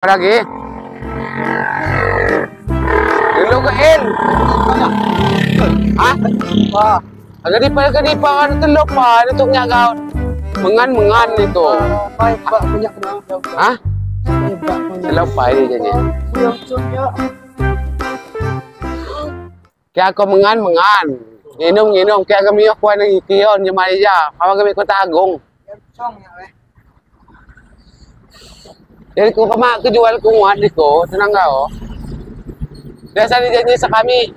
Lagi. Dulu ke El. Ah? Wah. Agak di pa kan telok pa itu nyagaw. Mengan itu. Baik, Pak, punya kenapa? Hah? Pak, punya. Telok pa ini jadinya. Kaya ako mengan. Nginom. Kaya kami yung kuha ng ikiyon, yung Maria. Kawa kami ko tagong. Jadi ko kama kejual kunguan di ko, tenang kau. Biasa dijanji sa kami.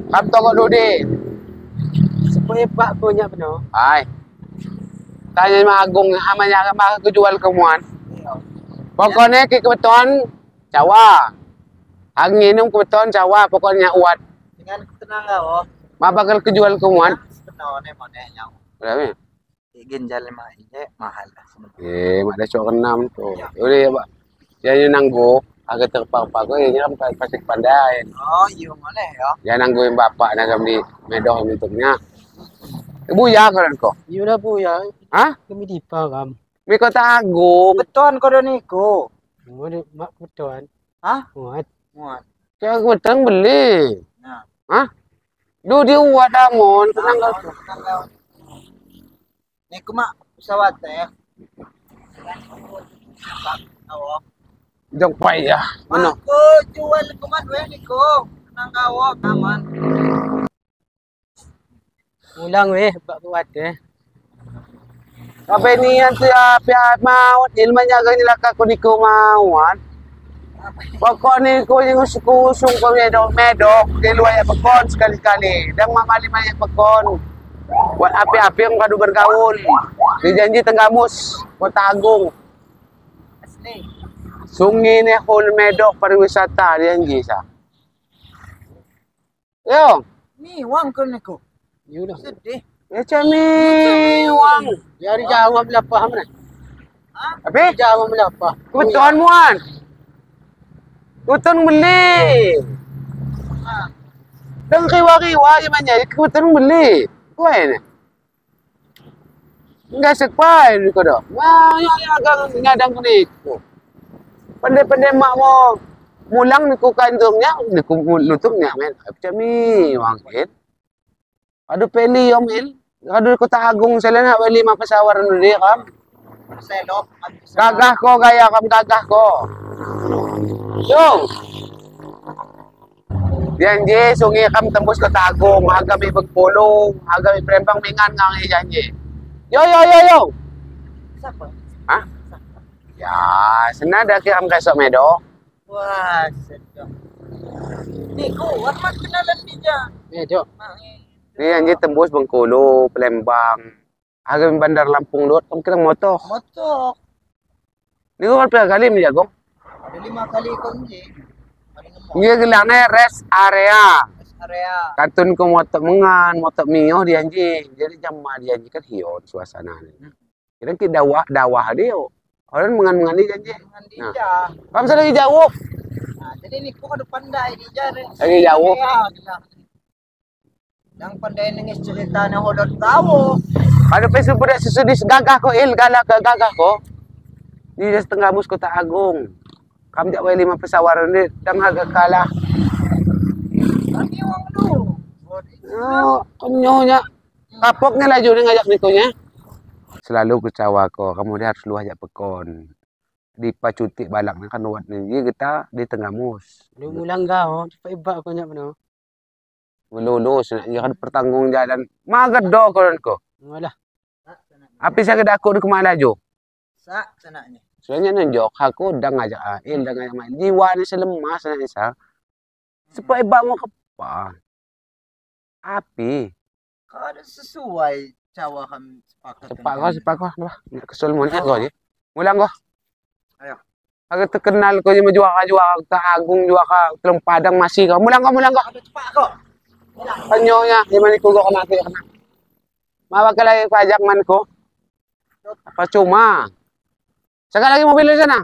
Kapto ko dudi. Supaya Pak punya benar. Ay. Tanya yung mga agong hamanya ka kejual kunguan. Pokoknya kebetulan Jawa. Ang nginom kebetulan Jawa, pokoknya uat. Dengan tenang kau. Mabakal kejual kunguan. Benar nih mana yang. Berapa? Ginjal mahal mahal. Mak dah cok enam tu. Udah ya, Pak. Dia yang nanggo, agak terpang-pang ko, ini kan pasti pandai. Oh, iya mana ya? Dia nanggo yung bapak na kami medoh bentuknya. Ibu ya kan ko? Iya lah Bu ya. Hah? Kami di Pagam. Mi ko tagong. Betuan kau niko. Muat mak betuan. Hah? Muat. Kaya ko tang beli. Nah. Hah? Du dia uat damon, tenang kau. Niko mak pesawat ya. Awak. Jok pai ya. Mana? Aku jual kumat we niko. Nang awak aman. Ulang we bak kuat Apa ni yang pihak maut ilmanya ganyan laka ko niko mawat. Pokok ni ko yung usung ko medok di luar ya pekon sekali-kali. Dan mamali-mali pekon. Buat api-api yang kadu bergaul. Dijanji Tenggamus, Kota Agung. Asli. Sungai ni hol medok pariwisata dijanji sa. Yo, Ni wang ko niko. Yun lah. Sedih. ya cami wang. Yari Jawa melapah mana? Tapi Jawa melapah. kebetulan muan. Kebetulan beli. Dan kiwa-kiwa gimana? Kebetulan beli. Kuai ni. Enggak sepai ni ko dah. Wah, ya agang ngadang ko ni ko. Pandai-pandai mak mo mulang ni ko kandungnya, ni ko lutungnya men. Cami wang hit. Aduh peli om hil. Aduh ko tagong sila na wali mapasawaran ni kam. Selok. Gagah ko gaya kam gagah ko. Yo. Janji sungi kam tembus ke tagong, aga may bagpulong, aga may prempang mingan nga ang janji. Yo. Siapa? Hah? Ya, senada ki am kasok medo. Wah, sedap. Niko, warmat kenalan dia. Medo. Ni janji tembus Bengkulu, Palembang. Aga may bandar Lampung dot, kam kirang moto. Motok. Ni ko berapa kali menjago? Ada 5 kali kunci. Dia gelangnya rest area. Area. Kantun ko moto mengan, moto mio dijanji. Jadi jama dijanji kan hiyo suasana ni. Kira ki dawah dia. Orang mengan dia janji. Dengan dia. Kamu sudah lagi jauh. Nah, jadi Niko kan pandai dia. Lagi jauh. Ya, yang pandai nangis cerita na holot tawo. Ada pesu pada sesudis gagah ko galak ke gagah ko. Di setengah mus Kota Agung. Kamu jak boleh 5 pesawaran ni dan harga kalah. Kami wang lu. Oh, konyonya. Kapok ni laju ni ngajak nikonya. Selalu kecewa ko, kamu dia harus lu ajak pekon. Di pacuti balak ni kan buat ni. Jadi kita di tengah mus. Lu mulang kau, cepat ibak kau nyak benar. Melulus nak dia kan pertanggung jalan. Magedo ko. Malah. Api saya kedakut di kemana laju. Sak sananya. Soalnya nunjuk aku dah ngajak Ail, dah ngajak main. Jiwa ni selemas na isa. Supaya ibak mo apa? Api. Kau ada sesuai cawa kami sepakat. Sepak kau lah. Kesel mo ni ko je. Mulang ko. Ayo. Agak terkenal ko je menjual ka Agung jual ka Telung Padang masih kau. Mulang ko. Ada cepat kau. Kanyonya, di mana ko ka mati ka na. Mawag ka lagi pajak man ko. Apa cuma? Sekali lagi mobil di sana.